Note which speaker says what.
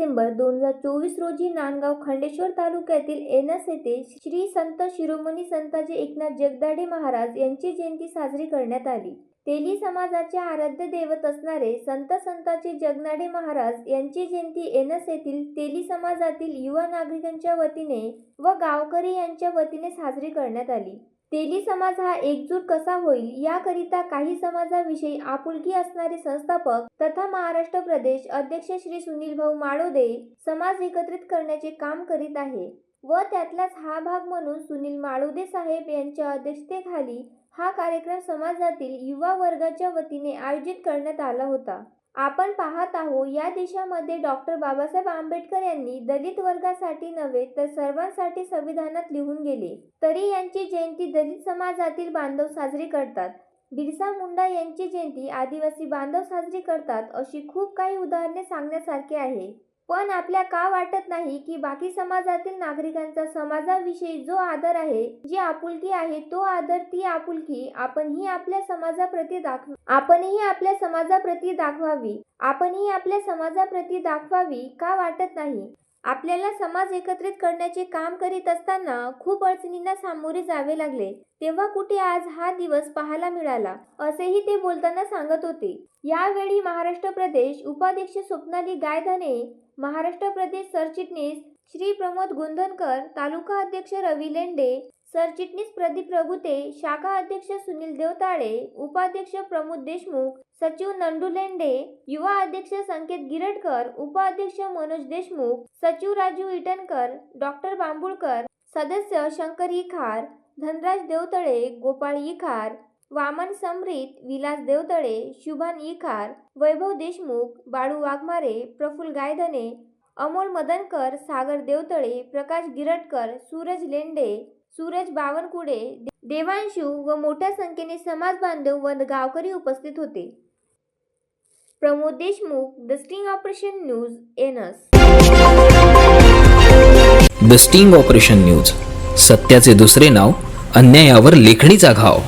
Speaker 1: डिसेंबर 2024 रोजी नांदगाव खंडेश्वर तालुक्यातील एनस येथे श्री संत शिरोमणी संताजी एकनाथ जगदाडे महाराज यांची जयंती साजरी करण्यात आली। तेली समाजाचे आराध्य दैवत असणारे संताजी जगदाडे महाराज यांची जयंती एनस येथील तेली समाजातील युवा नागरिकांच्या वतीने व गावकरी यांच्या वतीने साजरी करण्यात आली। तेली समाज हा एकजूट कसा होईल याकरिता काही समाजाविषयी आपुलकी असणारे संस्थापक तथा महाराष्ट्र प्रदेश अध्यक्ष श्री सुनील भाऊ माळोदे समाज एकत्रित करण्याचे काम करीत आहे व त्यातलाच हा भाग म्हणून सुनील माळोदे साहेब यांच्या अध्यक्षतेखाली हा कार्यक्रम समाजातील युवा वर्गाच्या वतीने आयोजित करण्यात आला होता। आपण पाहत आहोत या देशामध्ये डॉक्टर बाबासाहेब आंबेडकर यांनी दलित वर्गासाठी नव्हे तर सर्वांसाठी संविधानात लिहून गेले, तरी यांची जयंती दलित समाजातील बांधव साजरी करतात। बिरसा मुंडा यांची जयंती आदिवासी बांधव साजरी करतात, अशी खूप काही उदाहरणे सांगण्यासारखी आहे। पण आपल्या का वाटत नाही की बाकी समाजातील नागरिकांचा समाजाविषयी जो आदर आहे, जी आपुलकी आहे, तो आदर, ती आपुलकी आपणही आपल्या समाजाप्रती दाखवावी का वाटत नाही? आपल्याला समाज एकत्रित करण्याचे काम करीत असताना खूप अडचणींना सामोरे जावे लागले, तेव्हा कुठे आज हा दिवस पाहायला मिळाला, असेही ते बोलताना सांगत होते। यावेळी महाराष्ट्र प्रदेश उपाध्यक्ष स्वप्नाली गायधने, महाराष्ट्र प्रदेश सरचिटणीस श्री प्रमोद गोंधनकर, तालुका अध्यक्ष रवी लेंडे, सरचिटणीस प्रदीप प्रभुते, शाखा अध्यक्ष सुनील देवताळे, उपाध्यक्ष प्रमोद देशमुख, सचिव नंदू लेंडे, युवा अध्यक्ष संकेत गिरटकर, उपाध्यक्ष मनोज देशमुख, सचिव राजू इटनकर, डॉक्टर बांबुळकर, सदस्य शंकर इखार, धनराज देवतळे, गोपाळ इखार, वामन समरीत, विलास देवतळे, शुभान इखार, वैभव देशमुख, बाळू वाघमारे, प्रफुल्ल गायधने, अमोल मदनकर, सागर देवतळे, प्रकाश गिरटकर, सूरज लेंडे, सूरज बावनकुळे, देवांशू व मोठ्या संख्येने समाज बांधव व गावकरी उपस्थित होते। Pramod Deshmukh, the sting operation news, एनस।
Speaker 2: द स्टिंग ऑपरेशन न्यूज, सत्याचे दुसरे नाव, अन्यायावर लेखणीचा घाव।